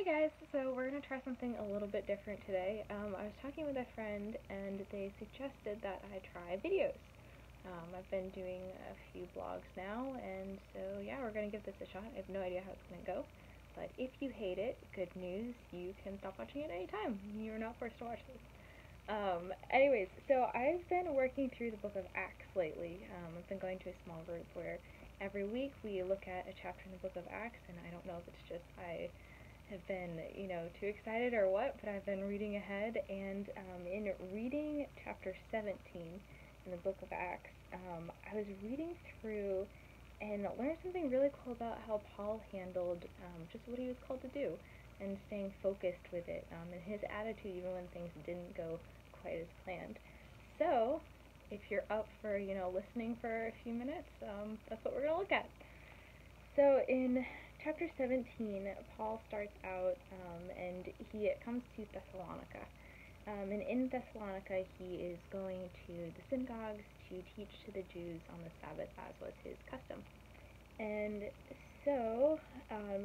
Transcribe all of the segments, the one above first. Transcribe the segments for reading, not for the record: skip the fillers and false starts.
Hey guys, so we're going to try something a little bit different today. I was talking with a friend and they suggested that I try videos. I've been doing a few blogs now, and so yeah, we're going to give this a shot. I have no idea how it's going to go, but if you hate it, good news, you can stop watching it anytime. You're not forced to watch this. Anyways, so I've been working through the book of Acts lately. I've been going to a small group where every week we look at a chapter in the book of Acts, and I don't know if it's just I have been, too excited or what, but I've been reading ahead, and in reading chapter 17 in the book of Acts, I was reading through and learned something really cool about how Paul handled just what he was called to do and staying focused with it, and his attitude even when things didn't go quite as planned. So, if you're up for, listening for a few minutes, that's what we're going to look at. So in chapter 17, Paul starts out and he comes to Thessalonica. And in Thessalonica, he is going to the synagogues to teach to the Jews on the Sabbath, as was his custom. And so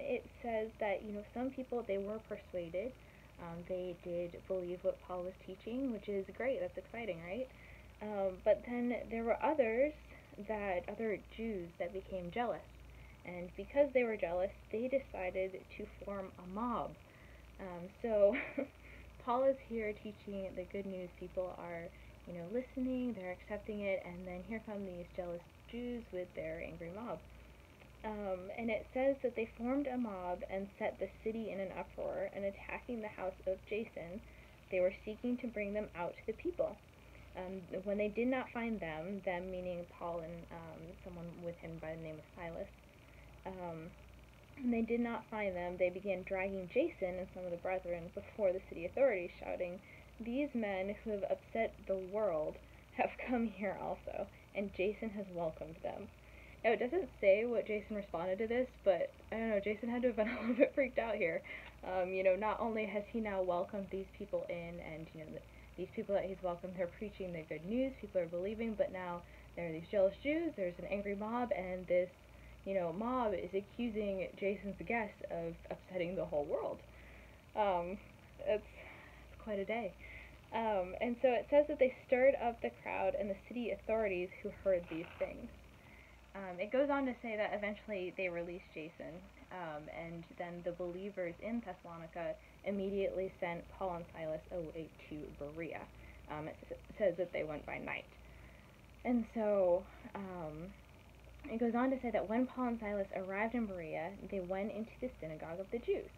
it says that, some people, they were persuaded. They did believe what Paul was teaching, which is great. That's exciting, right? But then there were other Jews that became jealous. And because they were jealous, they decided to form a mob. So Paul is here teaching the good news. People are, listening, they're accepting it, and then here come these jealous Jews with their angry mob. And it says that they formed a mob and set the city in an uproar, and attacking the house of Jason, they were seeking to bring them out to the people. When they did not find them meaning Paul and someone with him by the name of Silas, when they did not find them, they began dragging Jason and some of the brethren before the city authorities, shouting, "These men who have upset the world have come here also, and Jason has welcomed them." Now, it doesn't say what Jason responded to this, but I don't know, Jason had to have been a little bit freaked out here. Not only has he now welcomed these people in, and, these people that he's welcomed, they're preaching the good news, people are believing, but now there are these jealous Jews, there's an angry mob, and this mob is accusing Jason's guests of upsetting the whole world. It's quite a day. And so it says that they stirred up the crowd and the city authorities who heard these things. It goes on to say that eventually they released Jason, and then the believers in Thessalonica immediately sent Paul and Silas away to Berea. It says that they went by night. And so, it goes on to say that when Paul and Silas arrived in Berea, they went into the synagogue of the Jews.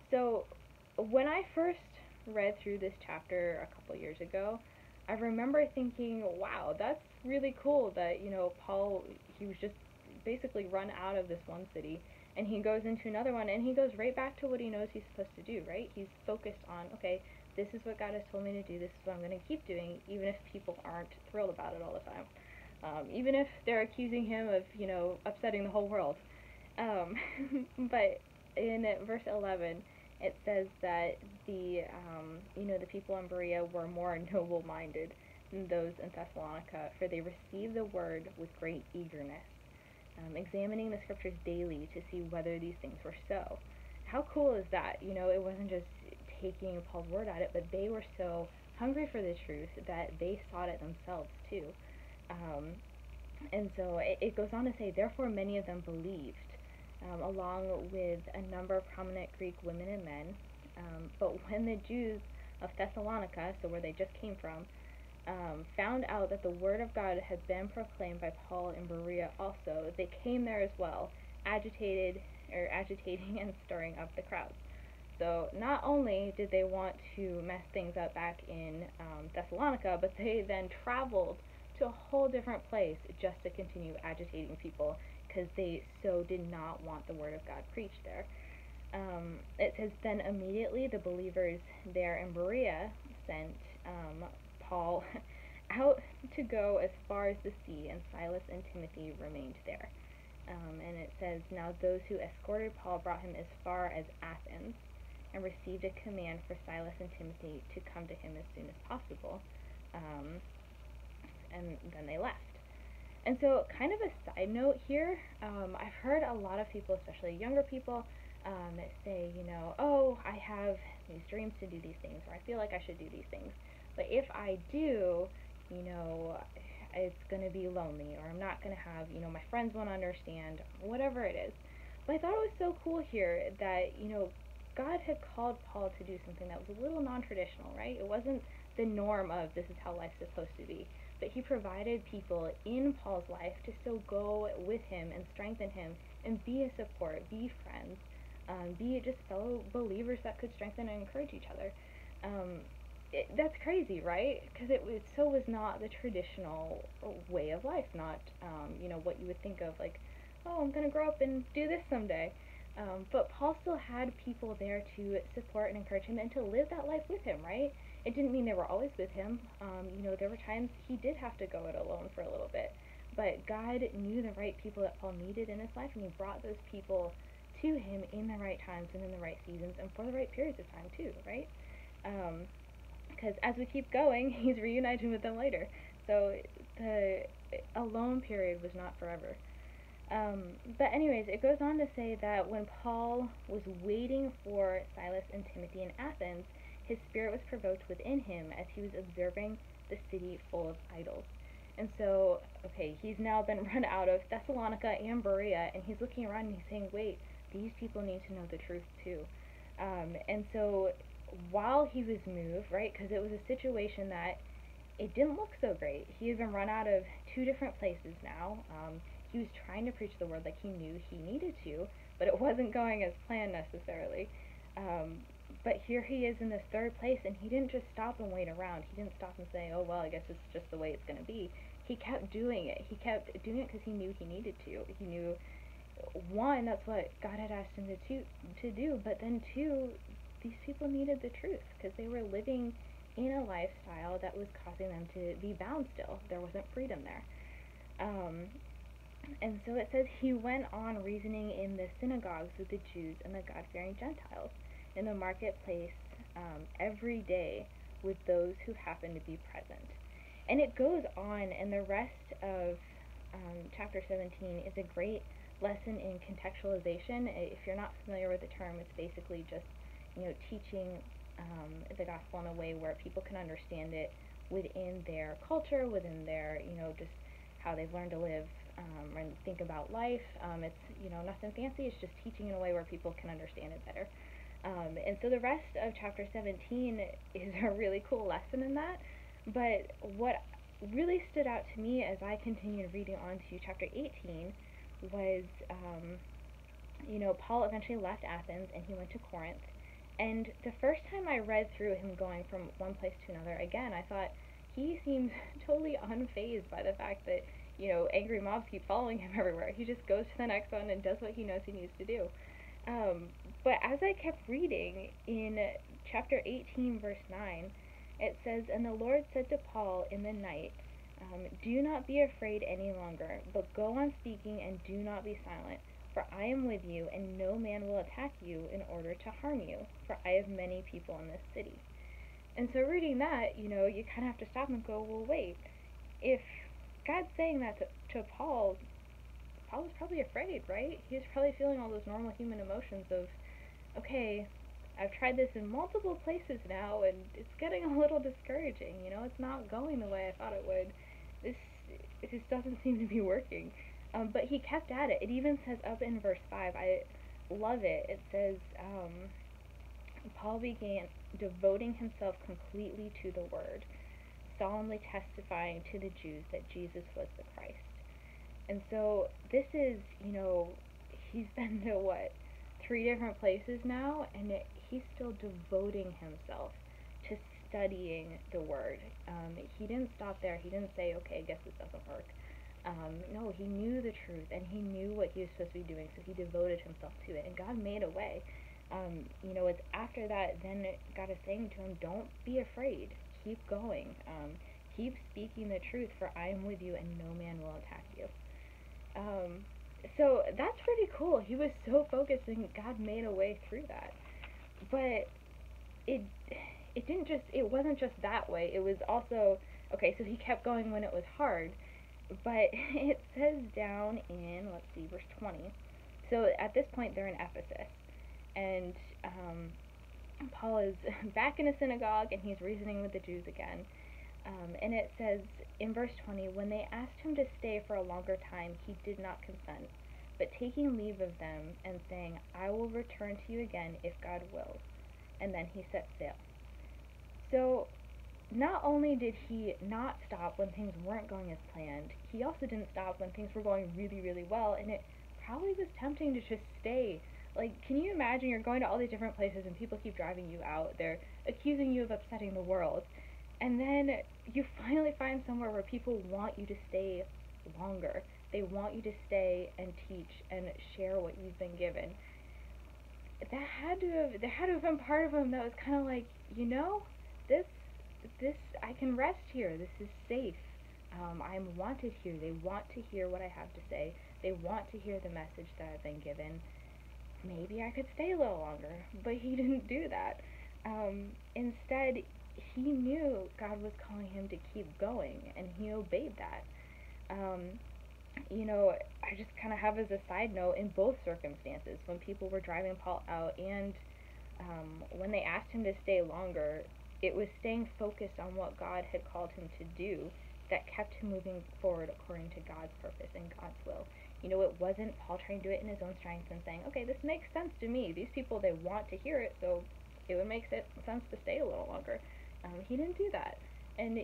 So, when I first read through this chapter a couple years ago, I remember thinking, wow, that's really cool that, Paul, he was just basically run out of this one city, and he goes into another one, and he goes right back to what he knows he's supposed to do, right? He's focused on, okay, this is what God has told me to do, this is what I'm going to keep doing, even if people aren't thrilled about it all the time. Even if they're accusing him of, upsetting the whole world. But in verse 11, it says that the people in Berea were more noble-minded than those in Thessalonica, for they received the word with great eagerness, examining the scriptures daily to see whether these things were so. How cool is that? It wasn't just taking Paul's word at it, but they were so hungry for the truth that they sought it themselves too. And so it goes on to say, therefore many of them believed, along with a number of prominent Greek women and men. But when the Jews of Thessalonica, so where they just came from, found out that the word of God had been proclaimed by Paul in Berea also, they came there as well, agitating and stirring up the crowds. So not only did they want to mess things up back in Thessalonica, but they then traveled to a whole different place just to continue agitating people because they so did not want the word of God preached there. It says, then immediately the believers there in Berea sent Paul out to go as far as the sea, and Silas and Timothy remained there. And it says, now those who escorted Paul brought him as far as Athens, and received a command for Silas and Timothy to come to him as soon as possible. And then they left. And so, kind of a side note here, I've heard a lot of people, especially younger people, say, oh, I have these dreams to do these things, or I feel like I should do these things, but if I do, you know, it's going to be lonely, or I'm not going to have, my friends won't understand, whatever it is. But I thought it was so cool here that, God had called Paul to do something that was a little non-traditional, right? It wasn't the norm of this is how life's supposed to be. But he provided people in Paul's life to still go with him and strengthen him and be a support, be friends, be just fellow believers that could strengthen and encourage each other. Um, that's crazy, right? Because it so was not the traditional way of life, not what you would think of like, oh, I'm gonna grow up and do this someday. But Paul still had people there to support and encourage him and to live that life with him, right? It didn't mean they were always with him. There were times he did have to go it alone for a little bit. But God knew the right people that Paul needed in his life, and he brought those people to him in the right times and in the right seasons and for the right periods of time too, right? Because as we keep going, he's reuniting with them later. So the alone period was not forever. But anyways, it goes on to say that when Paul was waiting for Silas and Timothy in Athens, his spirit was provoked within him as he was observing the city full of idols. And so, okay, he's now been run out of Thessalonica and Berea, and he's looking around and he's saying, wait, these people need to know the truth too. And so, while he was moved, right, because it was a situation that it didn't look so great. He had been run out of two different places now. He was trying to preach the word like he knew he needed to, but it wasn't going as planned necessarily. But here he is in this third place, and he didn't just stop and wait around. He didn't stop and say, oh, well, I guess it's just the way it's going to be. He kept doing it. He kept doing it because he knew he needed to. He knew, one, that's what God had asked him to do, but then two, these people needed the truth because they were living in a lifestyle that was causing them to be bound still. There wasn't freedom there. And so it says he went on reasoning in the synagogues with the Jews and the God-fearing Gentiles, in the marketplace every day with those who happened to be present. And it goes on, and the rest of chapter 17 is a great lesson in contextualization. If you're not familiar with the term, it's basically just teaching the gospel in a way where people can understand it within their culture, within their just how they've learned to live and think about life. It's nothing fancy. It's just teaching in a way where people can understand it better. And so the rest of chapter 17 is a really cool lesson in that. But what really stood out to me as I continued reading on to chapter 18 was, Paul eventually left Athens and he went to Corinth. And the first time I read through him going from one place to another, again, I thought he seems totally unfazed by the fact that, angry mobs keep following him everywhere. He just goes to the next one and does what he knows he needs to do. But as I kept reading, in chapter 18, verse 9, it says, "And the Lord said to Paul in the night, do not be afraid any longer, but go on speaking and do not be silent. For I am with you, and no man will attack you in order to harm you, for I have many people in this city." And so reading that, you kind of have to stop and go, well, wait, if God's saying that to Paul, Paul was probably afraid, right? He was probably feeling all those normal human emotions of, okay, I've tried this in multiple places now, and it's getting a little discouraging, it's not going the way I thought it would. It just doesn't seem to be working. But he kept at it. It even says up in verse 5, I love it. It says, Paul began devoting himself completely to the word, solemnly testifying to the Jews that Jesus was the Christ. And so this is, he's been to what, 3 different places now, and he's still devoting himself to studying the word. He didn't stop there. He didn't say, okay, I guess this doesn't work. No, he knew the truth, and he knew what he was supposed to be doing, so he devoted himself to it, and God made a way. It's after that, then God is saying to him, don't be afraid. Keep going. Keep speaking the truth, for I am with you, and no man will attack you. So that's pretty cool. He was so focused, and God made a way through that. But it wasn't just that way. It was also, okay, so he kept going when it was hard. But it says down in, let's see, verse 20. So at this point, they're in Ephesus. and Paul is back in a synagogue, and he's reasoning with the Jews again. And it says in verse 20, when they asked him to stay for a longer time, he did not consent, but taking leave of them and saying, I will return to you again if God wills. And then he set sail. So not only did he not stop when things weren't going as planned, he also didn't stop when things were going really, really well, and it probably was tempting to just stay. Like, can you imagine you're going to all these different places and people keep driving you out, they're accusing you of upsetting the world, and then you finally find somewhere where people want you to stay longer. They want you to stay and teach and share what you've been given. There had to have been part of him that was kind of like, this I can rest here. This is safe. I'm wanted here. They want to hear what I have to say. They want to hear the message that I've been given. Maybe I could stay a little longer, but he didn't do that. Instead, he knew God was calling him to keep going, and he obeyed that. I just kind of have as a side note, in both circumstances, when people were driving Paul out and when they asked him to stay longer, it was staying focused on what God had called him to do that kept him moving forward according to God's purpose and God's will. It wasn't Paul trying to do it in his own strength and saying, okay, this makes sense to me. These people, they want to hear it, so it would make sense to stay a little longer. He didn't do that. And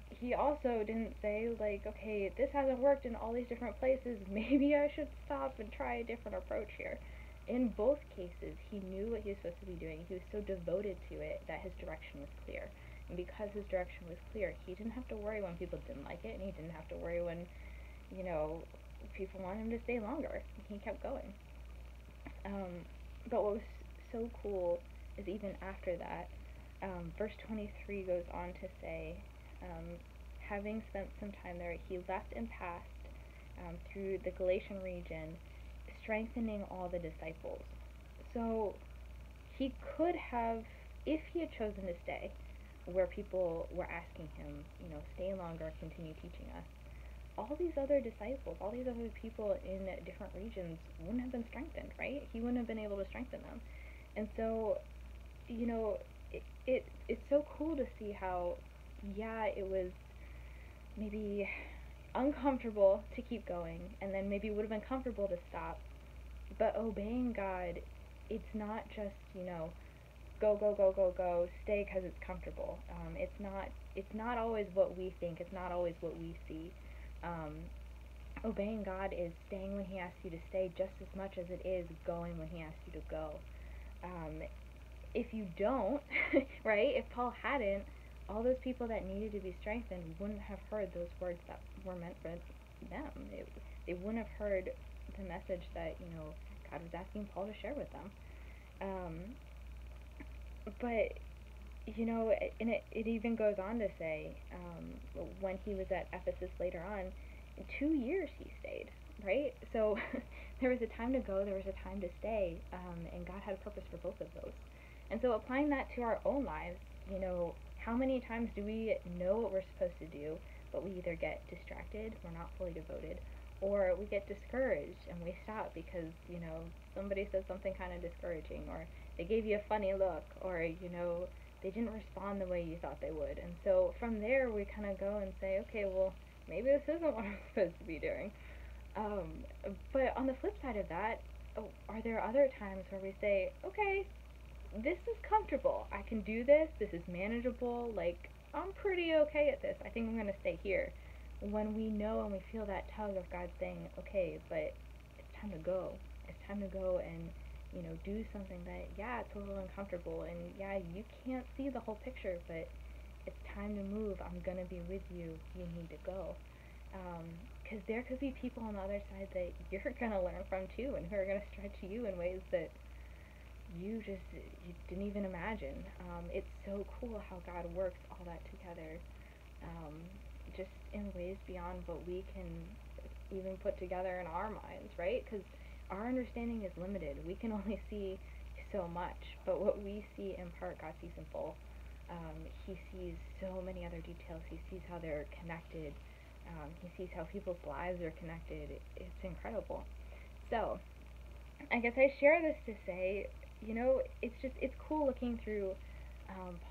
he also didn't say, like, okay, this hasn't worked in all these different places, maybe I should stop and try a different approach here. In both cases, he knew what he was supposed to be doing. He was so devoted to it that his direction was clear. And because his direction was clear, he didn't have to worry when people didn't like it, and he didn't have to worry when, people wanted him to stay longer. He kept going. But what was so cool is even after that, verse 23 goes on to say, having spent some time there, he left and passed through the Galatian region, strengthening all the disciples. So he could have, if he had chosen to stay, where people were asking him, stay longer, continue teaching us, all these other disciples, all these other people in different regions wouldn't have been strengthened, right? He wouldn't have been able to strengthen them. And so, it's so cool to see how, it was maybe uncomfortable to keep going, and then maybe it would have been comfortable to stop, but obeying God, it's not just, go, go, go, go, go, stay because it's comfortable. It's not always what we think. It's not always what we see. Obeying God is staying when he asks you to stay just as much as it is going when he asks you to go. If you don't, right, if Paul hadn't, all those people that needed to be strengthened wouldn't have heard those words that were meant for them. They wouldn't have heard the message that, God was asking Paul to share with them. But, and it even goes on to say, when he was at Ephesus later on, 2 years he stayed, right? So there was a time to go, there was a time to stay, and God had a purpose for both of those. And so applying that to our own lives, how many times do we know what we're supposed to do, but we either get distracted, we're not fully devoted, or we get discouraged and we stop because, somebody says something kind of discouraging, or they gave you a funny look, or, they didn't respond the way you thought they would. And so from there we kind of go and say, okay, well, maybe this isn't what I'm supposed to be doing. But on the flip side of that, are there other times where we say, okay, this is comfortable, I can do this is manageable, like, I'm pretty okay at this, I think I'm going to stay here. When we know and we feel that tug of God saying, okay, but it's time to go. It's time to go and, do something that, it's a little uncomfortable, and you can't see the whole picture, but it's time to move. I'm going to be with you. You need to go. Because there could be people on the other side that you're going to learn from too, and who are going to stretch you in ways that you didn't even imagine. It's so cool how God works all that together, just in ways beyond what we can even put together in our minds, right? Because our understanding is limited. We can only see so much, but what we see in part, God sees in full. He sees so many other details. He sees how they're connected. He sees how people's lives are connected. It's incredible. So, I guess I share this to say, you know, it's cool looking through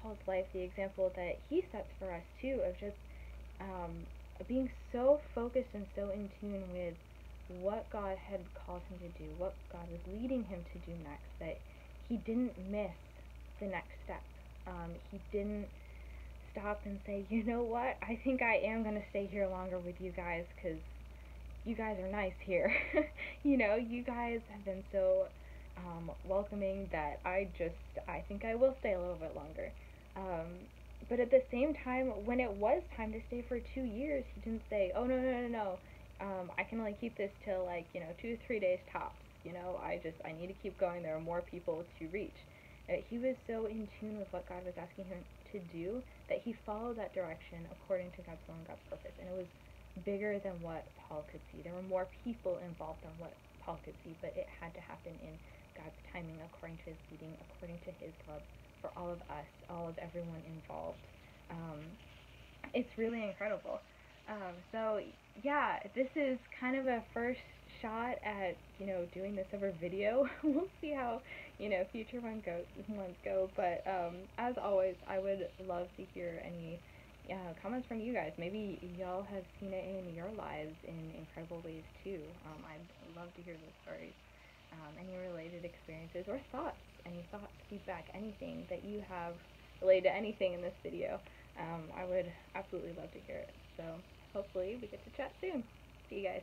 Paul's life, the example that he sets for us too, of just um, being so focused and so in tune with what God had called him to do, what God was leading him to do next, that he didn't miss the next step. He didn't stop and say, you know what, I think I am going to stay here longer with you guys because you guys are nice here. You know, you guys have been so welcoming that I think I will stay a little bit longer. Um, but at the same time, when it was time to stay for 2 years, he didn't say, oh, no, no, no, no, I can only keep this till like, 2 to 3 days tops. I need to keep going. There are more people to reach. He was so in tune with what God was asking him to do that he followed that direction according to God's will and God's purpose. And it was bigger than what Paul could see. There were more people involved than what Paul could see, but it had to happen in God's timing, according to his leading, according to his love for all of us, all of everyone involved. Um, it's really incredible. So yeah, this is kind of a first shot at doing this over video. We'll see how future ones go. But as always, I would love to hear any comments from you guys. Maybe y'all have seen it in your lives in incredible ways too. I'd love to hear those stories. Any related experiences or thoughts, any thoughts, feedback, anything that you have related to anything in this video. I would absolutely love to hear it. So hopefully we get to chat soon. See you guys.